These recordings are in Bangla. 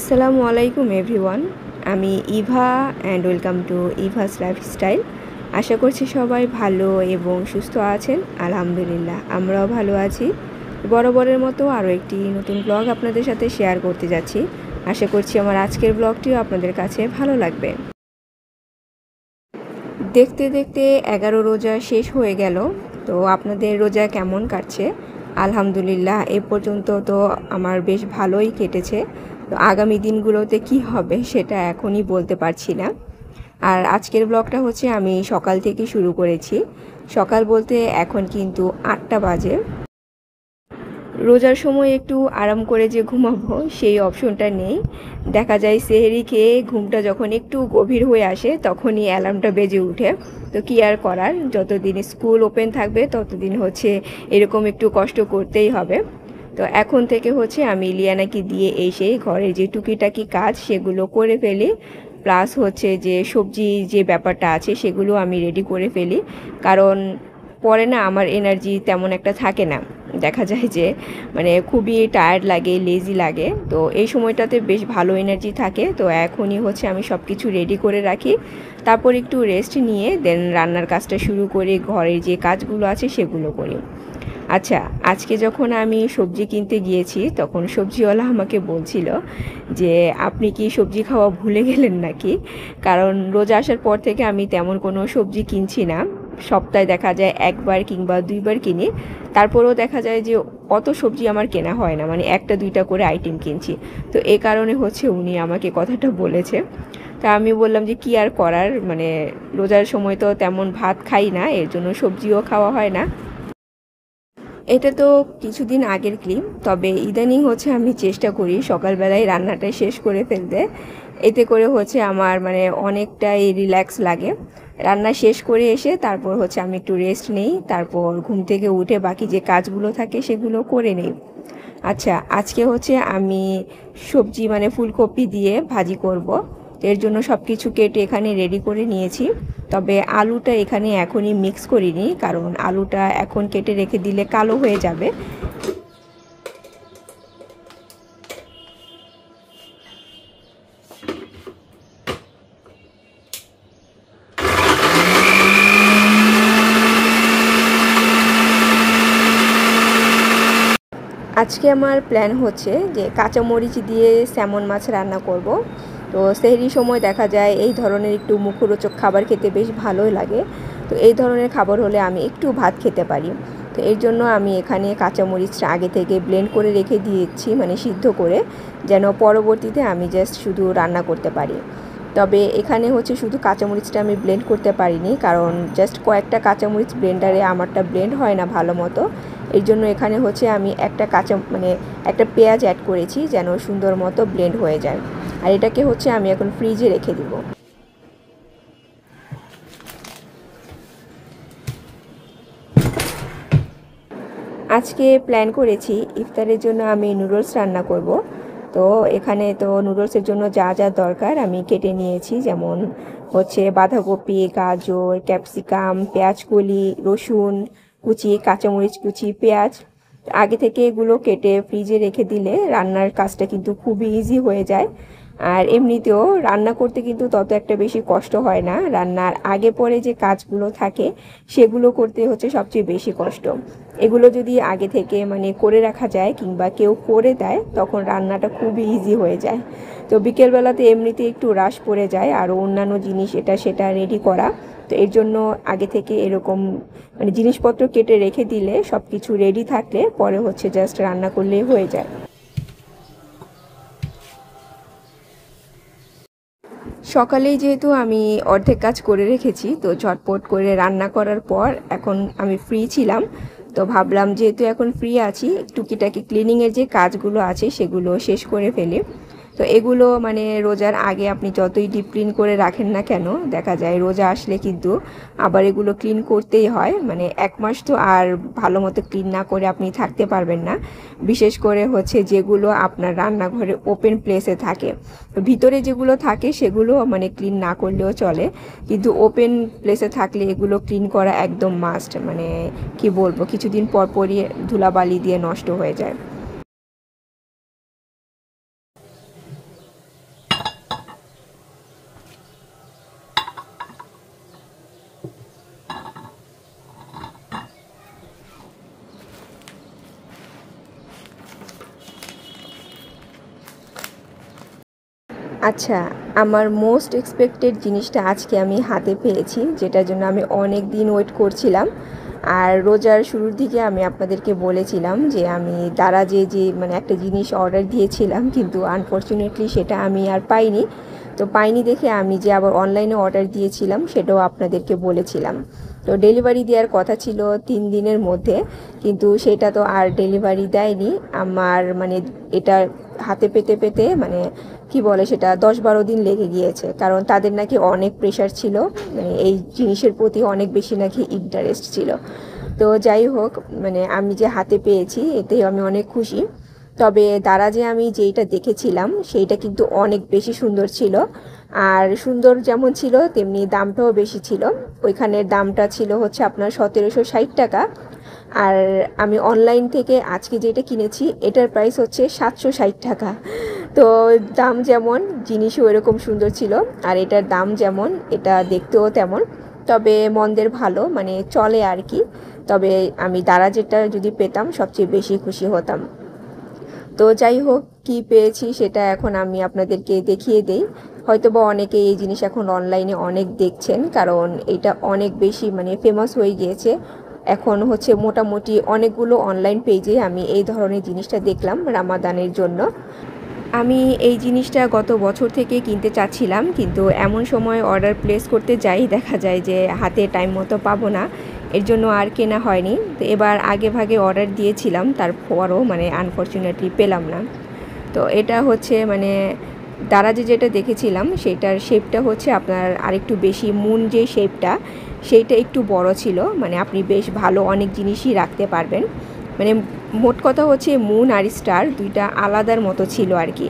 আসসালামু আলাইকুম এভরিওয়ান। আমি Eva and welcome to Eva's lifestyle. আশা করছি সবাই ভালো এবং সুস্থ আছেন। আলহামদুলিল্লাহ আমরাও ভালো আছি। বরাবরের মতো আরও একটি নতুন ব্লগ আপনাদের সাথে শেয়ার করতে যাচ্ছি। আশা করছি আমার আজকের ব্লগটিও আপনাদের কাছে ভালো লাগবে। দেখতে দেখতে 11 রোজা শেষ হয়ে গেল। তো আপনাদের রোজা কেমন কাটছে? আলহামদুলিল্লাহ এ পর্যন্ত তো আমার বেশ ভালোই কেটেছে। তো আগামী দিনগুলোতে কি হবে সেটা এখনই বলতে পারছি না। আর আজকের ব্লগটা হচ্ছে আমি সকাল থেকে শুরু করেছি। সকাল বলতে এখন কিন্তু 8টা বাজে। রোজার সময় একটু আরাম করে যে ঘুমাবো সেই অপশনটা নেই। দেখা যায় সেহরি খেয়ে ঘুমটা যখন একটু গভীর হয়ে আসে তখনই অ্যালার্মটা বেজে উঠে। তো কি আর করার, যতদিন স্কুল ওপেন থাকবে ততদিন হচ্ছে এরকম একটু কষ্ট করতেই হবে। তো এখন থেকে হচ্ছে আমি লিয়ানাকে দিয়ে এসে ঘরের যে টুকিটাকি কাজ সেগুলো করে ফেলি, প্লাস হচ্ছে যে সবজি যে ব্যাপারটা আছে সেগুলো আমি রেডি করে ফেলি। কারণ পরে না আমার এনার্জি তেমন একটা থাকে না, দেখা যায় যে মানে খুবই টায়ার্ড লাগে, লেজি লাগে। তো এই সময়টাতে বেশ ভালো এনার্জি থাকে। তো এখনই হচ্ছে আমি সব কিছু রেডি করে রাখি, তারপর একটু রেস্ট নিয়ে দেন রান্নার কাজটা শুরু করে ঘরের যে কাজগুলো আছে সেগুলো করি। আচ্ছা, আজকে যখন আমি সবজি কিনতে গিয়েছি তখন সবজিওয়ালা আমাকে বলছিল যে আপনি কি সবজি খাওয়া ভুলে গেলেন নাকি? কারণ রোজা আসার পর থেকে আমি তেমন কোনো সবজি কিনছি না। সপ্তাহে দেখা যায় একবার কিংবা দুইবার কিনি। তারপরেও দেখা যায় যে অত সবজি আমার কেনা হয় না, মানে একটা দুইটা করে আইটেম কিনছি। তো এই কারণে হচ্ছে উনি আমাকে কথাটা বলেছে। তা আমি বললাম যে কি আর করার, মানে রোজার সময় তো তেমন ভাত খাই না, এর জন্য সবজিও খাওয়া হয় না। এটা তো কিছুদিন আগের ক্লিপ, তবে ইদানিং হচ্ছে আমি চেষ্টা করি সকালবেলায় রান্নাটা শেষ করে ফেলতে। এতে করে হচ্ছে আমার মানে অনেকটাই রিল্যাক্স লাগে। রান্না শেষ করে এসে তারপর হচ্ছে আমি একটু রেস্ট নেই, তারপর ঘুম থেকে উঠে বাকি যে কাজগুলো থাকে সেগুলো করে নেই। আচ্ছা, আজকে হচ্ছে আমি সবজি মানে ফুলকপি দিয়ে ভাজি করব। এর জন্য সব কিছু কেটে এখানে রেডি করে নিয়েছি। তবে আলুটা এখানে এখনই মিক্স করিনি, কারণ আলুটা এখন কেটে রেখে দিলে কালো হয়ে যাবে। আজকে আমার প্ল্যান হচ্ছে যে কাঁচামরিচ দিয়ে স্যামন মাছ রান্না করব। তো সেহরির সময় দেখা যায় এই ধরনের একটু মুখরোচক খাবার খেতে বেশ ভালোই লাগে। তো এই ধরনের খাবার হলে আমি একটু ভাত খেতে পারি। তো এর জন্য আমি এখানে কাঁচামরিচটা আগে থেকে ব্লেন্ড করে রেখে দিয়েছি, মানে সিদ্ধ করে, যেন পরবর্তীতে আমি জাস্ট শুধু রান্না করতে পারি। তবে এখানে হচ্ছে শুধু কাঁচামরিচটা আমি ব্লেন্ড করতে পারিনি, কারণ জাস্ট কয়েকটা কাঁচামরিচ ব্লেন্ডারে আমারটা ব্লেন্ড হয় না ভালো মতো। এর জন্য এখানে হচ্ছে আমি একটা পেঁয়াজ অ্যাড করেছি যেন সুন্দর মতো ব্লেন্ড হয়ে যায়। আর এটাকে হচ্ছে আমি এখন ফ্রিজে রেখে দিব। আজকে প্ল্যান করেছি ইফতারের জন্য আমি নুডলস রান্না করব। তো এখানে তো নুডলসের জন্য যা যা দরকার আমি কেটে নিয়েছি, যেমন হচ্ছে বাঁধাকপি, গাজর, ক্যাপসিকাম, পেঁয়াজ কলি, রসুন কুচি, কাঁচামরিচ কুচি, পেঁয়াজ। আগে থেকে এগুলো কেটে ফ্রিজে রেখে দিলে রান্নার কাজটা কিন্তু খুবই ইজি হয়ে যায়। আর এমনিতেও রান্না করতে কিন্তু তত একটা বেশি কষ্ট হয় না, রান্নার আগে পরে যে কাজগুলো থাকে সেগুলো করতে হচ্ছে সবচেয়ে বেশি কষ্ট। এগুলো যদি আগে থেকে মানে করে রাখা যায় কিংবা কেউ করে দেয় তখন রান্নাটা খুবই ইজি হয়ে যায়। তো বিকেলবেলাতে এমনিতে একটু রাশ পড়ে যায় আরও অন্যান্য জিনিস এটা সেটা রেডি করা। তো এর জন্য আগে থেকে এরকম মানে জিনিসপত্র কেটে রেখে দিলে সব কিছু রেডি থাকলে পরে হচ্ছে জাস্ট রান্না করলেই হয়ে যায়। সকালেই যেহেতু আমি অর্ধেক কাজ করে রেখেছি, তো ঝটপট করে রান্না করার পর এখন আমি ফ্রি ছিলাম। তো ভাবলাম যেহেতু এখন ফ্রি আছি, টুকিটাকি ক্লিনিংয়ের যে কাজগুলো আছে সেগুলো শেষ করে ফেলি। তো এগুলো মানে রোজার আগে আপনি যতই ডিপ ক্লিন করে রাখেন না কেন, দেখা যায় রোজা আসলে কিন্তু আবার এগুলো ক্লিন করতেই হয়। মানে 1 মাস তো আর ভালো মতো ক্লিন না করে আপনি থাকতে পারবেন না। বিশেষ করে হচ্ছে যেগুলো আপনার রান্নাঘরে ওপেন প্লেসে থাকে, তো ভিতরে যেগুলো থাকে সেগুলো মানে ক্লিন না করলেও চলে, কিন্তু ওপেন প্লেসে থাকলে এগুলো ক্লিন করা একদম মাস্ট। মানে কি বলবো, কিছুদিন পর পরই ধুলাবালি দিয়ে নষ্ট হয়ে যায়। আচ্ছা, আমার মোস্ট এক্সপেক্টেড জিনিসটা আজকে আমি হাতে পেয়েছি, যেটার জন্য আমি অনেক দিন ওয়েট করছিলাম। আর রোজার শুরুর দিকে আমি আপনাদেরকে বলেছিলাম যে আমি দারাজে মানে একটা জিনিস অর্ডার দিয়েছিলাম, কিন্তু আনফর্চুনেটলি সেটা আমি আর পাইনি। তো পাইনি দেখে আমি যে আবার অনলাইনে অর্ডার দিয়েছিলাম সেটাও আপনাদেরকে বলেছিলাম। তো ডেলিভারি দেওয়ার কথা ছিল 3 দিনের মধ্যে, কিন্তু সেটা তো আর ডেলিভারি দেয়নি। আমার মানে এটা হাতে পেতে পেতে মানে কি বলে সেটা 10-12 দিন লেগে গিয়েছে, কারণ তাদের নাকি অনেক প্রেশার ছিল, মানে এই জিনিসের প্রতি অনেক বেশি নাকি ইন্টারেস্ট ছিল। তো যাই হোক, মানে আমি যে হাতে পেয়েছি এতে আমি অনেক খুশি। তবে দারাজে আমি যেইটা দেখেছিলাম সেইটা কিন্তু অনেক বেশি সুন্দর ছিল। আর সুন্দর যেমন ছিল তেমনি দামটাও বেশি ছিল। ওইখানের দামটা ছিল হচ্ছে আপনার 1760 টাকা। আর আমি অনলাইন থেকে আজকে যেটা কিনেছি এটার প্রাইস হচ্ছে 760 টাকা। তো দাম যেমন, জিনিসও এরকম সুন্দর ছিল। আর এটার দাম যেমন, এটা দেখতেও তেমন। তবে মন্দের ভালো, মানে চলে আর কি। তবে আমি দারাজেরটা যদি পেতাম সবচেয়ে বেশি খুশি হতাম। তো যাই হোক, কি পেয়েছি সেটা এখন আমি আপনাদেরকে দেখিয়ে দেই। হয়তোবা অনেকে এই জিনিস এখন অনলাইনে অনেক দেখছেন, কারণ এটা অনেক বেশি মানে ফেমাস হয়ে গিয়েছে। এখন হচ্ছে মোটামুটি অনেকগুলো অনলাইন পেজে আমি এই ধরনের জিনিসটা দেখলাম রামাদানের জন্য। আমি এই জিনিসটা গত বছর থেকে কিনতে চাচ্ছিলাম, কিন্তু এমন সময় অর্ডার প্লেস করতে যাই দেখা যায় যে হাতে টাইম মতো পাবো না, এর জন্য আর কেনা হয়নি। তো এবার আগে ভাগে অর্ডার দিয়েছিলাম, তারপরও মানে আনফর্চুনেটলি পেলাম না। তো এটা হচ্ছে মানে দারাজে যেটা দেখেছিলাম সেটার শেপটা হচ্ছে আপনার আরেকটু বেশি, মুন যে শেপটা সেইটা একটু বড় ছিল, মানে আপনি বেশ ভালো অনেক জিনিসই রাখতে পারবেন। মানে মোট কথা হচ্ছে মুন আর স্টার দুইটা আলাদার মতো ছিল আর কি।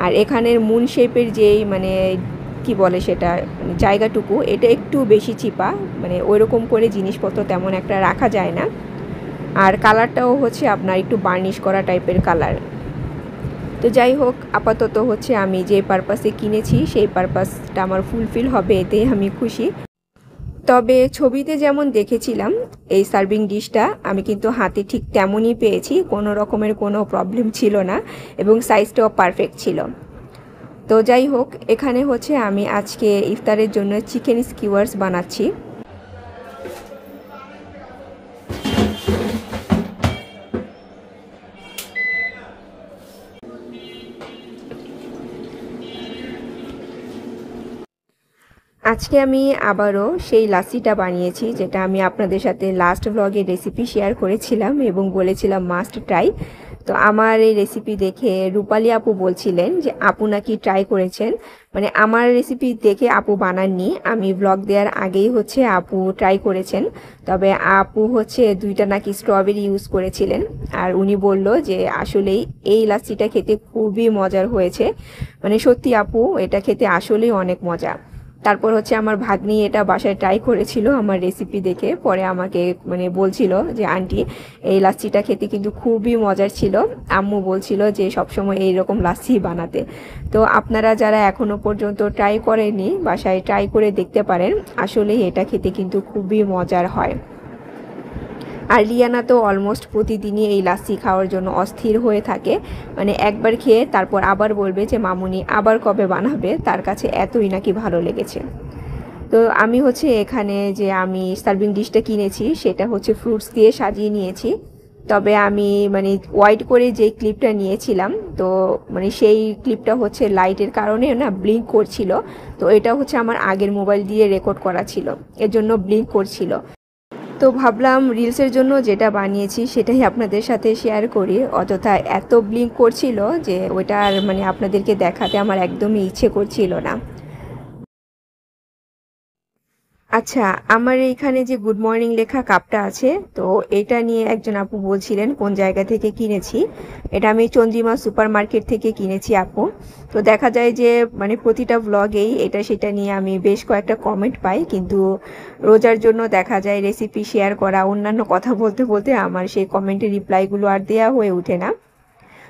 আর এখানের মুন শেপের যেই মানে কি বলে সেটা মানে জায়গাটুকু, এটা একটু বেশি চিপা, মানে ওইরকম করে জিনিসপত্র তেমন একটা রাখা যায় না। আর কালারটাও হচ্ছে আপনার একটু বার্নিশ করা টাইপের কালার। তো যাই হোক, আপাতত হচ্ছে আমি যে পারপাসে কিনেছি সেই পারপাসটা আমার ফুলফিল হবে, এতে আমি খুশি। তবে ছবিতে যেমন দেখেছিলাম এই সার্ভিং ডিশটা আমি কিন্তু হাতে ঠিক তেমনই পেয়েছি, কোনো রকমের কোনো প্রবলেম ছিল না এবং সাইজটাও পারফেক্ট ছিল। তো যাই হোক, এখানে হচ্ছে আমি আজকে ইফতারের জন্য চিকেন স্কিওয়ার্স বানাচ্ছি। আজকে আমি আবারও সেই লাসিটা বানিয়েছি, যেটা আমি আপনাদের সাথে লাস্ট ব্লগে রেসিপি শেয়ার করেছিলাম এবং বলেছিলাম মাস্ট ট্রাই। তো আমার এই রেসিপি দেখে রূপালী আপু বলছিলেন যে আপু নাকি ট্রাই করেছেন, মানে আমার রেসিপি দেখে আপু বানাননি, আমি ব্লগ দেওয়ার আগেই হচ্ছে আপু ট্রাই করেছেন। তবে আপু হচ্ছে 2টা নাকি স্ট্রবেরি ইউজ করেছিলেন। আর উনি বলল যে আসলেই এই লাসিটা খেতে খুবই মজার হয়েছে, মানে সত্যি আপু এটা খেতে আসলেই অনেক মজা। তারপর হচ্ছে আমার ভাগ্নি এটা বাসায় ট্রাই করেছিল আমার রেসিপি দেখে, পরে আমাকে মানে বলছিল যে আন্টি এই লাচ্ছিটা খেতে কিন্তু খুবই মজার ছিল, আম্মু বলছিল যে সবসময় এইরকম লাচ্ছি বানাতে। তো আপনারা যারা এখনও পর্যন্ত ট্রাই করেননি বাসায় ট্রাই করে দেখতে পারেন, আসলেই এটা খেতে কিন্তু খুবই মজার হয়। আর লিয়ানা তো অলমোস্ট প্রতিদিনই এই লাচ্ছি খাওয়ার জন্য অস্থির হয়ে থাকে, মানে একবার খেয়ে তারপর আবার বলবে যে মামুনি আবার কবে বানাবে, তার কাছে এতই নাকি ভালো লেগেছে। তো আমি হচ্ছে এখানে যে আমি সার্ভিং ডিশটা কিনেছি সেটা হচ্ছে ফ্রুটস দিয়ে সাজিয়ে নিয়েছি। তবে আমি মানে ওয়াইড করে যে ক্লিপটা নিয়েছিলাম, তো মানে সেই ক্লিপটা হচ্ছে লাইটের কারণে না ব্লিঙ্ক করছিল। তো এটা হচ্ছে আমার আগের মোবাইল দিয়ে রেকর্ড করা ছিল, এর জন্য ব্লিঙ্ক করছিল। তো ভাবলাম রিলসের জন্য যেটা বানিয়েছি সেটাই আপনাদের সাথে শেয়ার করি, অযথা এত ব্লিঙ্ক করছিল যে ওইটা আর মানে আপনাদেরকে দেখাতে আমার একদমই ইচ্ছে করছিল না। আচ্ছা, আমার এইখানে যে গুড মর্নিং লেখা কাপটা আছে, তো এটা নিয়ে একজন আপু বলছিলেন কোন জায়গা থেকে কিনেছি। এটা আমি চন্দ্রিমা সুপার মার্কেট থেকে কিনেছি আপু। তো দেখা যায় যে মানে প্রতিটা ব্লগেই এটা সেটা নিয়ে আমি বেশ কয়েকটা কমেন্ট পাই, কিন্তু রোজার জন্য দেখা যায় রেসিপি শেয়ার করা অন্যান্য কথা বলতে বলতে আমার সেই কমেন্টের রিপ্লাইগুলো আর দেওয়া হয়ে ওঠে না।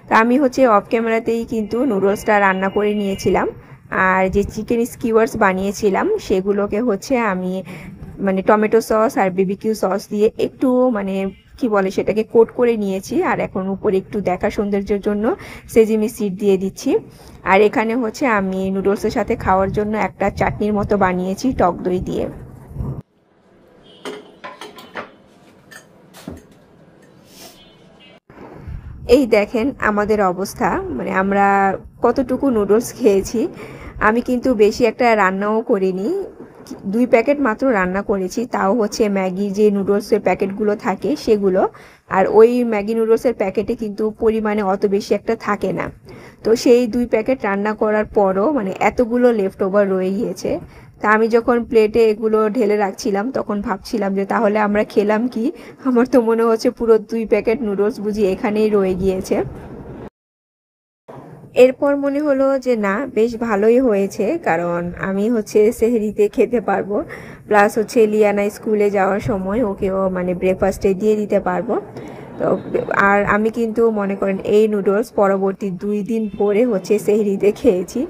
তা আমি হচ্ছে অফ ক্যামেরাতেই কিন্তু নুডলসটা রান্না করে নিয়েছিলাম। আর যে চিকেন স্কিওয়ার্স বানিয়েছিলাম সেগুলোকে হচ্ছে আমি মানে টমেটো সস আর বিবিকিউ সস দিয়ে একটু মানে কি বলে সেটাকে কোট করে নিয়েছি। আর এখন উপরে একটু দেখা সৌন্দর্যের জন্য সেজিমি সিড দিয়ে দিচ্ছি। আর এখানে হচ্ছে আমি নুডলসের সাথে খাওয়ার জন্য একটা চাটনির মতো বানিয়েছি টক দই দিয়ে। এই দেখেন আমাদের অবস্থা, মানে আমরা কতটুকু নুডলস খেয়েছি। আমি কিন্তু বেশি একটা রান্নাও করিনি, 2 প্যাকেট মাত্র রান্না করেছি, তাও হচ্ছে ম্যাগি যে নুডলসের প্যাকেটগুলো থাকে সেগুলো। আর ওই ম্যাগি নুডলসের প্যাকেটে কিন্তু পরিমাণে অত বেশি একটা থাকে না। তো সেই 2 প্যাকেট রান্না করার পরও মানে এতগুলো লেফট ওভার রয়ে গিয়েছে। তা আমি যখন প্লেটে এগুলো ঢেলে রাখছিলাম তখন ভাবছিলাম যে তাহলে আমরা খেলাম কি। আমার তো মনে হচ্ছে পুরো 2 প্যাকেট নুডলস বুঝি এখানেই রয়ে গিয়েছে। এরপর মনে হলো যে না, বেশ ভালোই হয়েছে, কারণ আমি হচ্ছে সেহরিতে খেতে পারবো, প্লাস হচ্ছে লিয়ানা স্কুলে যাওয়ার সময় ওকেও মানে ব্রেকফাস্টে দিয়ে দিতে পারবো। তো আর আমি কিন্তু মনে করেন এই নুডলস পরবর্তী 2 দিন পরে হচ্ছে সেহরিতে খেয়েছি।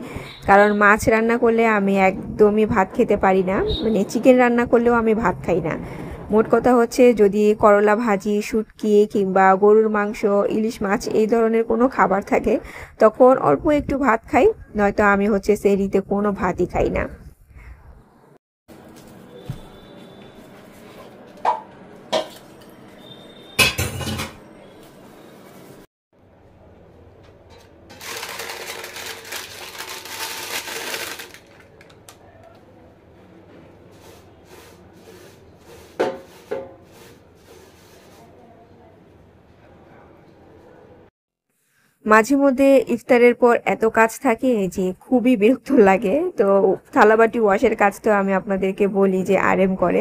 কারণ মাছ রান্না করলে আমি একদমই ভাত খেতে পারি না, মানে চিকেন রান্না করলেও আমি ভাত খাই না। মোট কথা হচ্ছে যদি করলা ভাজি, শুটকি কিংবা গরুর মাংস, ইলিশ মাছ এই ধরনের কোনো খাবার থাকে তখন অল্প একটু ভাত খাই, নয়তো আমি হচ্ছে সেহরিতে কোনো ভাতই খাই না। মাঝে মধ্যে ইফতারের পর এত কাজ থাকে যে খুবই বিরক্ত লাগে। তো থালাবাটি ওয়াশের কাজ তো আমি আপনাদেরকে বলি যে আরএম করে,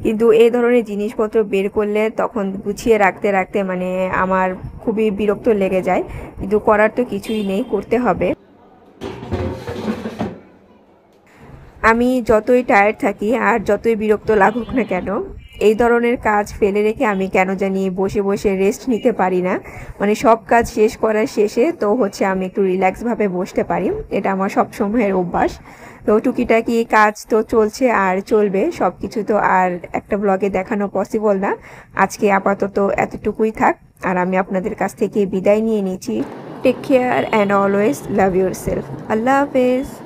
কিন্তু এই ধরনের জিনিসপত্র বের করলে তখন গুছিয়ে রাখতে রাখতে মানে আমার খুবই বিরক্ত লেগে যায়, কিন্তু করার তো কিছুই নেই, করতে হবে। আমি যতই টায়ার্ড থাকি আর যতই বিরক্ত লাগুক না কেন, এই ধরনের কাজ ফেলে রেখে আমি কেন জানি বসে বসে রেস্ট নিতে পারি না। মানে সব কাজ শেষ করার শেষে তো হচ্ছে আমি একটু রিল্যাক্সভাবে বসতে পারি, এটা আমার সব সময়ের অভ্যাস। তো টুকিটাকি কাজ তো চলছে আর চলবে, সব কিছু তো আর একটা ব্লগে দেখানো পসিবল না। আজকে আপাতত এতটুকুই থাক, আর আমি আপনাদের কাছ থেকে বিদায় নিয়ে নিচ্ছি। Take care and always love ইউর সেলফ। আল্লাহ হাফেজ।